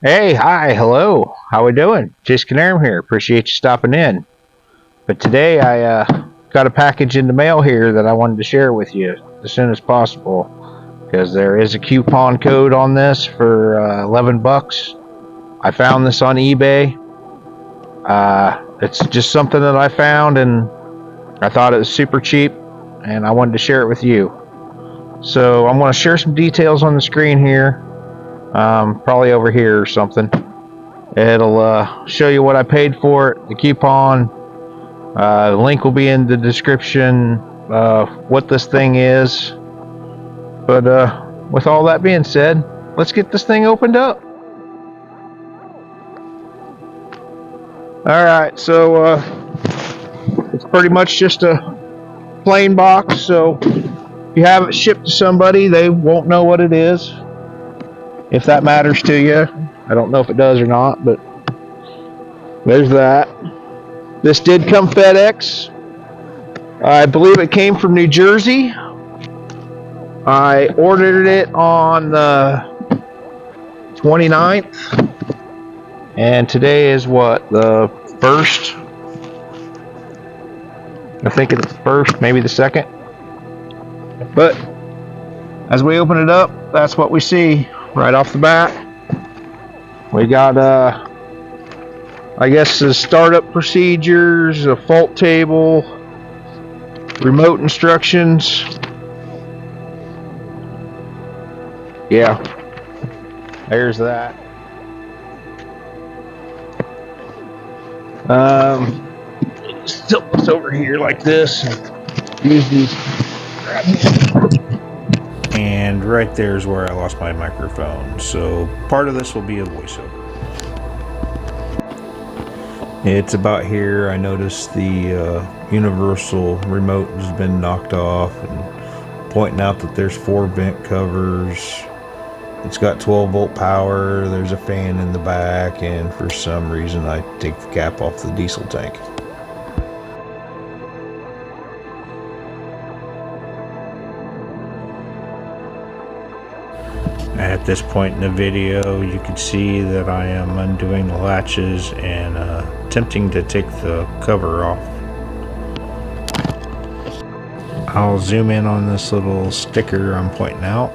Hey, hi, hello. How we doing? Just Knierim here. Appreciate you stopping in. But today I got a package in the mail here that I wanted to share with you as soon as possible because there is a coupon code on this for 11 bucks. I found this on eBay. It's just something that I found and I thought it was super cheap and I wanted to share it with you. So I'm going to share some details on the screen here, probably over here or something. It'll show you what I paid for it, the coupon. The link will be in the description, what this thing is. But with all that being said, let's get this thing opened up. Alright, so it's pretty much just a plain box, so if you have it shipped to somebody, they won't know what it is. If that matters to you. I don't know if it does or not, but there's that. This did come FedEx. I believe it came from New Jersey. I ordered it on the 29th. And today is what? The 1st? I think it's the 1st, maybe the 2nd. But as we open it up, that's what we see right off the bat. We got I guess the startup procedures, a fault table, remote instructions. Yeah, there's that. Tilt this over here like this. Use these. And right there is where I lost my microphone. So part of this will be a voiceover. It's about here. I noticed the universal remote has been knocked off, and pointing out that there's 4 vent covers. It's got 12-volt power. There's a fan in the back, and for some reason I take the cap off the diesel tank. At this point in the video, you can see that I am undoing the latches and attempting to take the cover off. I'll zoom in on this little sticker I'm pointing out.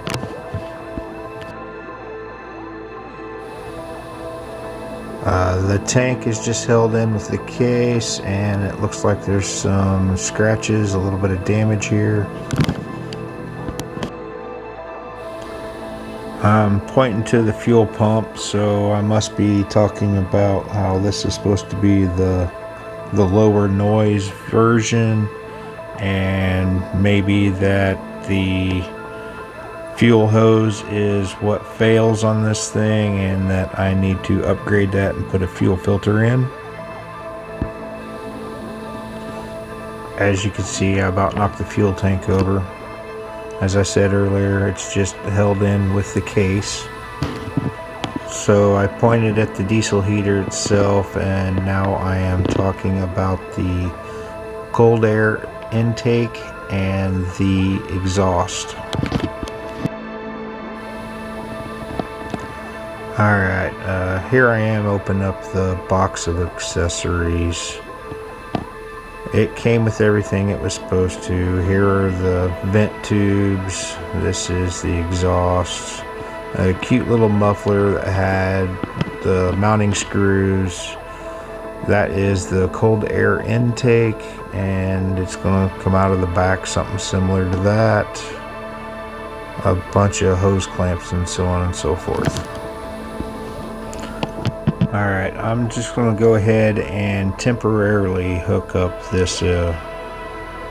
The tank is just held in with the case, and it looks like there's some scratches, a little bit of damage here. I'm pointing to the fuel pump, so I must be talking about how this is supposed to be the lower noise version, and maybe that the fuel hose is what fails on this thing, and that I need to upgrade that and put a fuel filter in. As you can see, I about knocked the fuel tank over. As I said earlier, it's just held in with the case. So I pointed at the diesel heater itself, and now I am talking about the cold air intake and the exhaust. Alright, here I am opening up the box of accessories. It came with everything it was supposed to. Here are the vent tubes. This is the exhaust. A cute little muffler that had the mounting screws. That is the cold air intake, and it's going to come out of the back, something similar to that. A bunch of hose clamps and so on and so forth. Alright, I'm just going to go ahead and temporarily hook up this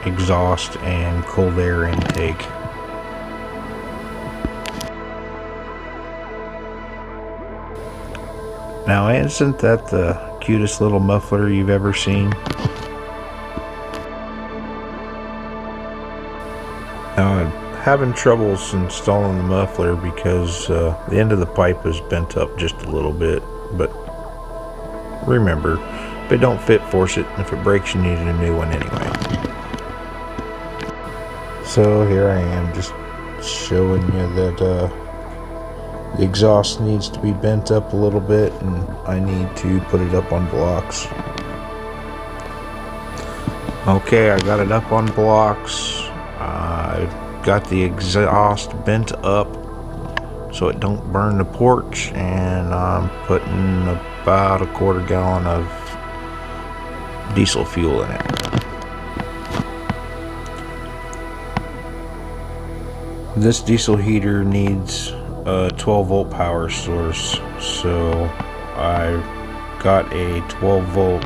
exhaust and cold air intake. Now, isn't that the cutest little muffler you've ever seen? Now, I'm having troubles installing the muffler because the end of the pipe is bent up just a little bit, but remember, if it don't fit, force it. If it breaks, you need a new one anyway. So here I am, just showing you that The exhaust needs to be bent up a little bit, and I need to put it up on blocks. Okay, I got it up on blocks. I got the exhaust bent up so it don't burn the porch, and I'm putting about a quarter gallon of diesel fuel in it. This diesel heater needs a 12 volt power source, so I got a 12 volt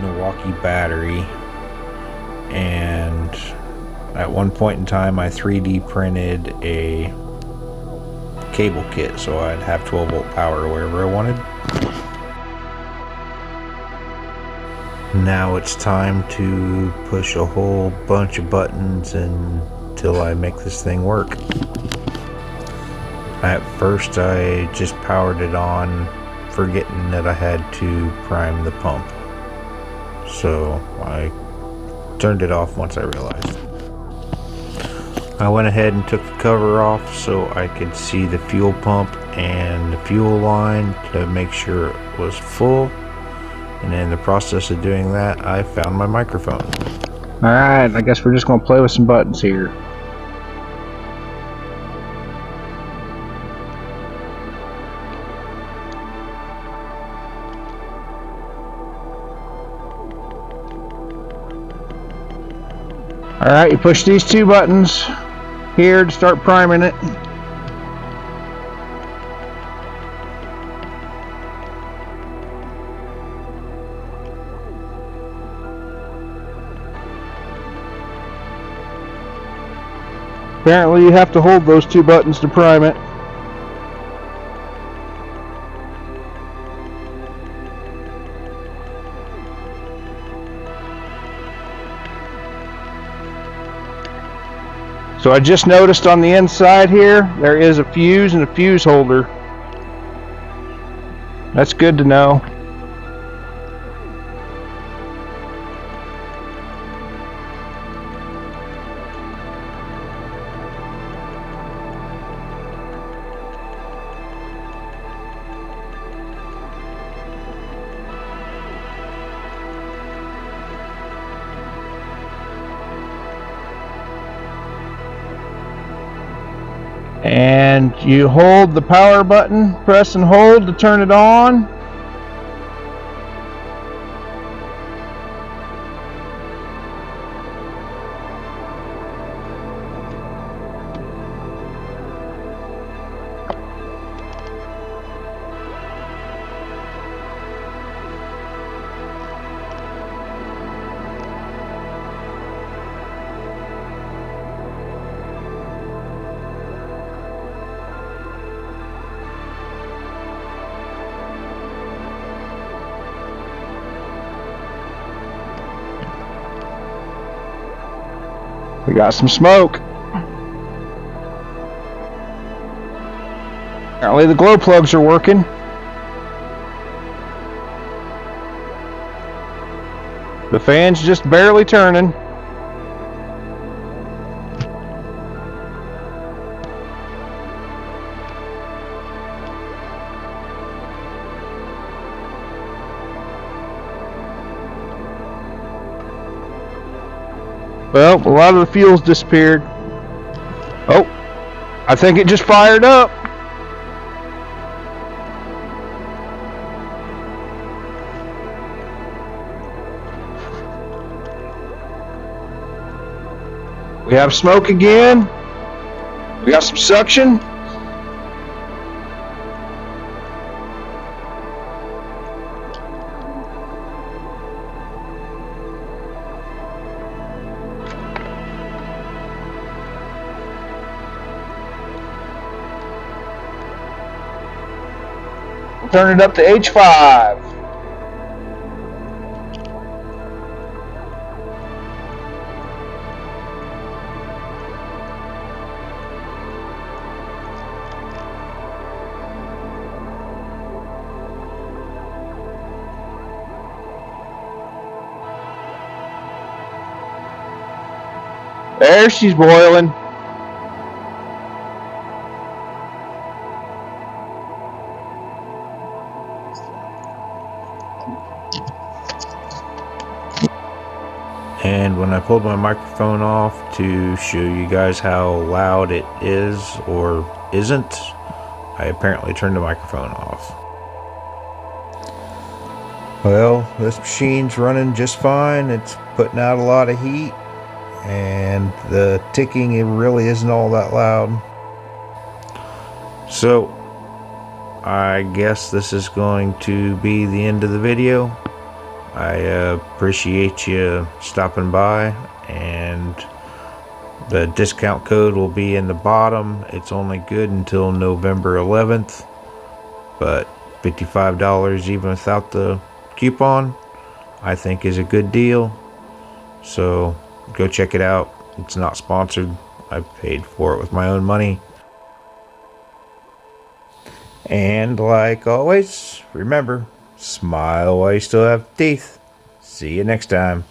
Milwaukee battery, and at one point in time I 3D printed a cable kit so I'd have 12 volt power wherever I wanted. Now it's time to push a whole bunch of buttons until I make this thing work. At first I just powered it on, forgetting that I had to prime the pump. So I turned it off once I realized. I went ahead and took the cover off so I could see the fuel pump and the fuel line to make sure it was full. And in the process of doing that, I found my microphone. Alright, I guess we're just going to play with some buttons here. Alright, you push these two buttons here to start priming it. Apparently you have to hold those two buttons to prime it. So I just noticed on the inside here, there is a fuse and a fuse holder. That's good to know. And you hold the power button, press and hold to turn it on. We got some smoke. Apparently the glow plugs are working. The fan's just barely turning. Well, a lot of the fuel's disappeared. Oh, I think it just fired up. We have smoke again. We got some suction. Turn it up to H5. There she's boiling. And when I pulled my microphone off to show you guys how loud it is or isn't, I apparently turned the microphone off. Well, this machine's running just fine. It's putting out a lot of heat, and the ticking, it really isn't all that loud. So I guess this is going to be the end of the video. I appreciate you stopping by, and the discount code will be in the bottom. It's only good until November 11th, but $55 even without the coupon, I think is a good deal. So go check it out. It's not sponsored. I paid for it with my own money. And like always, remember, smile while you still have teeth. See you next time.